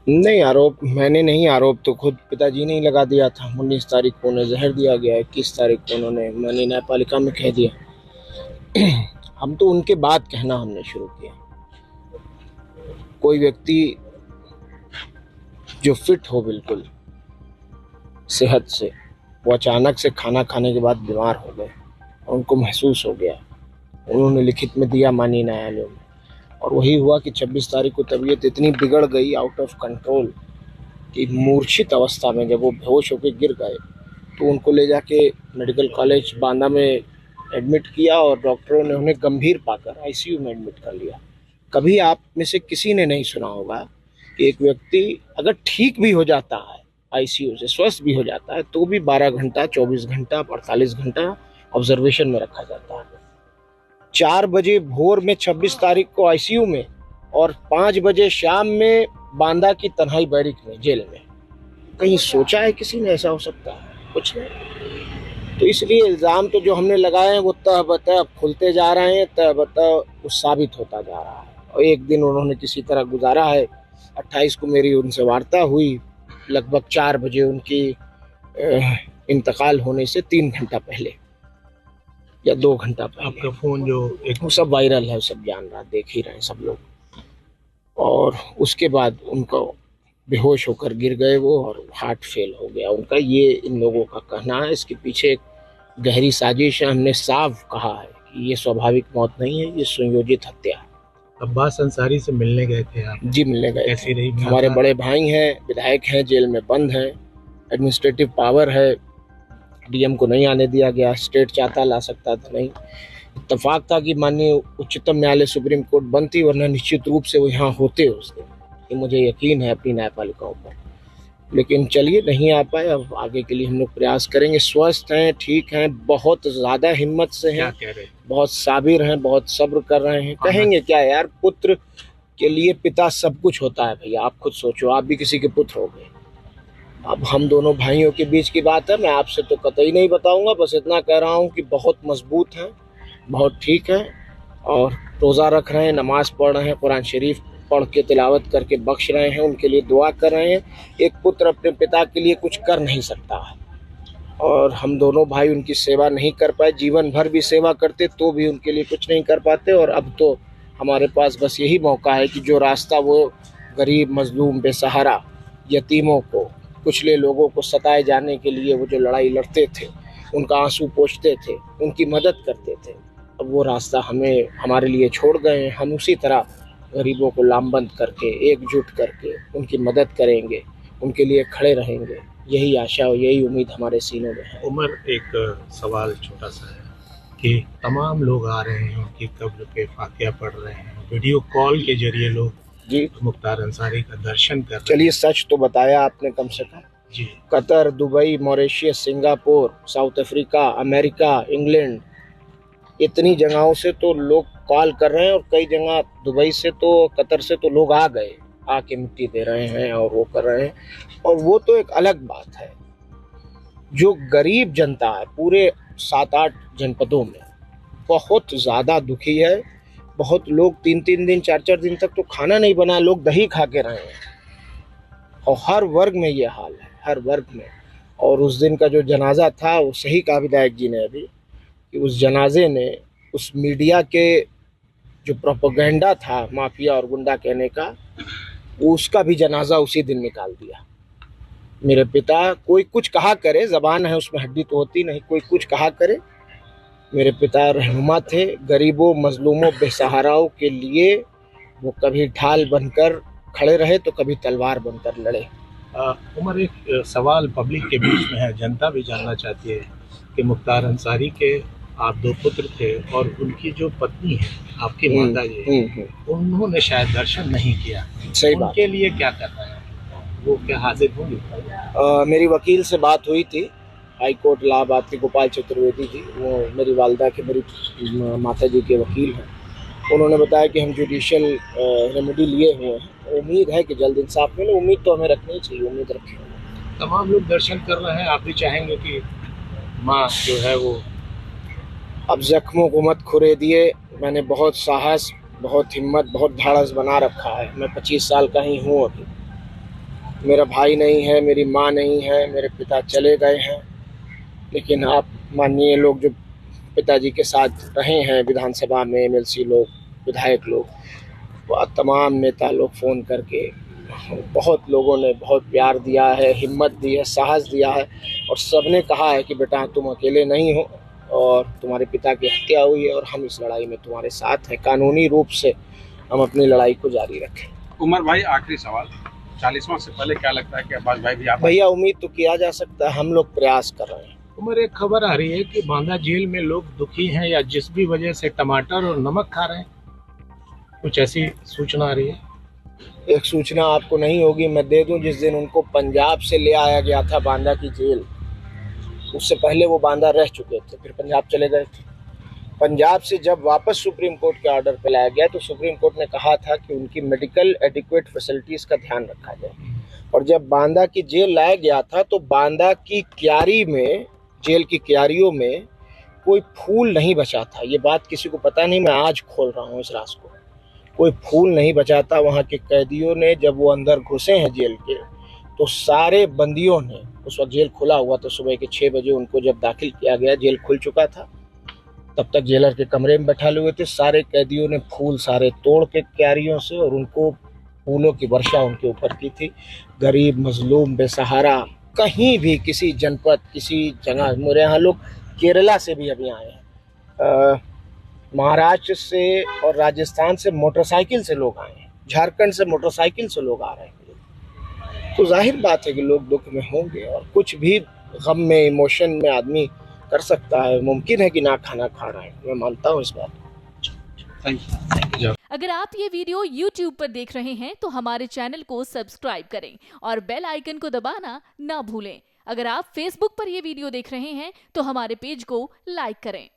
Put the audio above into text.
नहीं, आरोप मैंने नहीं, आरोप तो खुद पिताजी ने ही लगा दिया था। 19 तारीख को उन्हें जहर दिया गया, 21 तारीख को उन्होंने मनी न्यायपालिका में कह दिया। हम तो उनके बाद कहना हमने शुरू किया। कोई व्यक्ति जो फिट हो बिल्कुल सेहत से, वो अचानक से खाना खाने के बाद बीमार हो गए, उनको महसूस हो गया। उन्होंने लिखित में दिया माननीय न्यायालय में, और वही हुआ कि 26 तारीख को तबीयत इतनी बिगड़ गई, आउट ऑफ कंट्रोल, कि मूर्छित अवस्था में जब वो बेहोश होकर गिर गए तो उनको ले जाके मेडिकल कॉलेज बांदा में एडमिट किया, और डॉक्टरों ने उन्हें गंभीर पाकर आईसीयू में एडमिट कर लिया। कभी आप में से किसी ने नहीं सुना होगा कि एक व्यक्ति अगर ठीक भी हो जाता है, आईसीयू से स्वस्थ भी हो जाता है, तो भी 12 घंटा, 24 घंटा, 48 घंटा ऑब्जर्वेशन में रखा जाता है। 4 बजे भोर में 26 तारीख को आईसीयू में, और 5 बजे शाम में बांदा की तन्हाई बैरिक में, जेल में। कहीं सोचा है किसी ने ऐसा हो सकता है? कुछ नहीं। तो इसलिए इल्ज़ाम तो जो हमने लगाए हैं वो तह बतह खुलते जा रहे हैं, तह बतह वो साबित होता जा रहा है। और एक दिन उन्होंने किसी तरह गुजारा है। 28 को मेरी उनसे वार्ता हुई, लगभग 4 बजे उनकी इंतकाल होने से 3 घंटा पहले या 2 घंटा पहले। आपका फोन जो एक वो सब वायरल है, सब जान रहा, देख ही रहे हैं सब लोग। और उसके बाद उनको बेहोश होकर गिर गए वो, और हार्ट फेल हो गया उनका। ये इन लोगों का कहना है। इसके पीछे एक गहरी साजिश है। हमने साफ कहा है कि ये स्वाभाविक मौत नहीं है, ये सुनियोजित हत्या है। अब्बास अंसारी से मिलने गए थे आप? जी, मिलने गए। कैसी रही मुलाकात? हमारे बड़े भाई हैं, विधायक हैं, जेल में बंद हैं, एडमिनिस्ट्रेटिव पावर है, डीएम को नहीं आने दिया गया, स्टेट चाहता ला सकता था नहीं। इत्तेफाक था कि माननीय उच्चतम न्यायालय सुप्रीम कोर्ट बनती, वरना निश्चित रूप से वो यहाँ होते उस दिन। ये मुझे यकीन है अपनी न्यायपालिकाओं पर। लेकिन चलिए, नहीं आ पाए, अब आगे के लिए हम लोग प्रयास करेंगे। स्वस्थ हैं, ठीक हैं, बहुत ज़्यादा हिम्मत से हैं, क्या कह रहे? बहुत साबिर हैं, बहुत सब्र कर रहे हैं। कहेंगे क्या यार, पुत्र के लिए पिता सब कुछ होता है भैया। आप खुद सोचो, आप भी किसी के पुत्र हो गए। अब हम दोनों भाइयों के बीच की बात है, मैं आपसे तो कतई नहीं बताऊंगा, बस इतना कह रहा हूँ कि बहुत मजबूत हैं, बहुत ठीक हैं, और रोज़ा रख रहे हैं, नमाज पढ़ रहे हैं, कुरान शरीफ पढ़ के तिलावत करके बख्श रहे हैं, उनके लिए दुआ कर रहे हैं। एक पुत्र अपने पिता के लिए कुछ कर नहीं सकता है, और हम दोनों भाई उनकी सेवा नहीं कर पाए। जीवन भर भी सेवा करते तो भी उनके लिए कुछ नहीं कर पाते। और अब तो हमारे पास बस यही मौका है कि जो रास्ता वो गरीब, मजलूम, बेसहारा, यतीमों को, कुचले लोगों को सताए जाने के लिए वो जो लड़ाई लड़ते थे, उनका आंसू पोंछते थे, उनकी मदद करते थे, अब वो रास्ता हमें, हमारे लिए छोड़ गए हैं। हम उसी तरह गरीबों को लामबंद करके, एकजुट करके उनकी मदद करेंगे, उनके लिए खड़े रहेंगे। यही आशा और यही उम्मीद हमारे सीनों में है। उमर, एक सवाल छोटा सा है कि तमाम लोग आ रहे हैं, उनकी कब्र पे फातिहा पढ़ रहे हैं, वीडियो कॉल के जरिए लोग जी, मुख्तार अंसारी का दर्शन कर रहे हैं। चलिए, सच तो बताया आपने कम से कम। जी, Qatar, Dubai, Mauritius, Singapore, South Africa, America, England, इतनी जगहों से तो लोग कॉल कर रहे हैं, और कई जगह दुबई से तो, कतर से तो लोग आ गए, आके मिट्टी दे रहे हैं और वो कर रहे हैं। और वो तो एक अलग बात है। जो गरीब जनता है पूरे 7-8 जनपदों में, बहुत ज़्यादा दुखी है। बहुत लोग 3-3 दिन, 4-4 दिन तक तो खाना नहीं बना, लोग दही खा के रहे हैं। और हर वर्ग में ये हाल है, हर वर्ग में। और उस दिन का जो जनाजा था, वो सही कहा विधायक जी ने अभी, कि उस जनाजे ने, उस मीडिया के जो प्रोपेगेंडा था माफिया और गुंडा कहने का, उसका भी जनाजा उसी दिन निकाल दिया। मेरे पिता, कोई कुछ कहा करे, ज़बान है उसमें हड्डी तो होती नहीं, कोई कुछ कहा करे, मेरे पिता रहनुमा थे। गरीबों, मजलूमों, बेसहाराओं के लिए वो कभी ढाल बनकर खड़े रहे तो कभी तलवार बनकर लड़े। उमर, एक सवाल पब्लिक के बीच में है, जनता भी जानना चाहती है कि मुख्तार अंसारी के आप 2 पुत्र थे, और उनकी जो पत्नी है, आपकी माता जी, उन्होंने शायद दर्शन नहीं किया। सही बात। उनके लिए क्या करना है? वो क्या हाजिर होंगी? मेरी वकील से बात हुई थी, हाई कोर्ट इलाहाबाद के गोपाल चतुर्वेदी जी, वो मेरी वालदा के, मेरी माता जी के वकील हैं। उन्होंने बताया कि हम जुडिशियल रेमेडी लिए हुए हैं, उम्मीद है कि जल्द इंसाफ मिले। उम्मीद तो हमें रखनी चाहिए, उम्मीद रखें। तमाम लोग दर्शन कर रहे हैं, आप भी चाहेंगे कि माँ जो है वो? अब जख्मों को मत खुरे दिए। मैंने बहुत साहस, बहुत हिम्मत, बहुत धाड़स बना रखा है। मैं 25 साल का ही हूँ अभी, मेरा भाई नहीं है, मेरी माँ नहीं है, मेरे पिता चले गए हैं, लेकिन आप माननीय लोग जो पिताजी के साथ रहे हैं विधानसभा में, एमएलसी लोग, विधायक लोग, वह तमाम नेता लोग फ़ोन करके बहुत लोगों ने बहुत प्यार दिया है, हिम्मत दी है, साहस दिया है, और सबने कहा है कि बेटा तुम अकेले नहीं हो और तुम्हारे पिता की हत्या हुई है और हम इस लड़ाई में तुम्हारे साथ हैं, कानूनी रूप से हम अपनी लड़ाई को जारी रखें। उमर भाई, आखिरी सवाल, 40वां से पहले क्या लगता है कि अब्बास भाई भी आप? भैया उम्मीद तो किया जा सकता है, हम लोग प्रयास कर रहे हैं। उमर, एक खबर आ रही है कि बांदा जेल में लोग दुखी हैं या जिस भी वजह से टमाटर और नमक खा रहे हैं, कुछ ऐसी सूचना आ रही है? एक सूचना आपको नहीं होगी, मैं दे दूं। जिस दिन उनको पंजाब से ले आया गया था बांदा की जेल, उससे पहले वो बांदा रह चुके थे, फिर पंजाब चले गए थे। पंजाब से जब वापस सुप्रीम कोर्ट के ऑर्डर पे लाया गया तो सुप्रीम कोर्ट ने कहा था कि उनकी मेडिकल एडिक्वेट फैसिलिटीज़ का ध्यान रखा जाए। और जब बांदा की जेल लाया गया था तो बांदा की क्यारी में, जेल की क्यारियों में कोई फूल नहीं बचा था। ये बात किसी को पता नहीं, मैं आज खोल रहा हूँ इस राज को। कोई फूल नहीं बचा था। वहाँ के कैदियों ने, जब वो अंदर घुसे हैं जेल के, तो सारे बंदियों ने, उस वक्त जेल खुला हुआ तो सुबह के 6 बजे उनको जब दाखिल किया गया, जेल खुल चुका था, तब तक जेलर के कमरे में बैठा हुए थे। सारे कैदियों ने फूल सारे तोड़ के क्यारियों से और उनको फूलों की वर्षा उनके ऊपर की थी। गरीब, मजलूम, बेसहारा, कहीं भी किसी जनपद, किसी जगह, मेरे यहाँ लोग केरला से भी अभी आए हैं, महाराष्ट्र से और राजस्थान से मोटरसाइकिल से लोग आए हैं, झारखंड से मोटरसाइकिल से लोग आ रहे हैं। तो जाहिर बात है कि लोग दुख में होंगे, और कुछ भी गम में, इमोशन में आदमी कर सकता है। मुमकिन है कि ना खाना खा रहा है, मैं मानता हूँ इस बात को। Thank you. अगर आप ये वीडियो YouTube पर देख रहे हैं तो हमारे चैनल को सब्सक्राइब करें और बेल आइकन को दबाना ना भूलें। अगर आप Facebook पर ये वीडियो देख रहे हैं तो हमारे पेज को लाइक करें।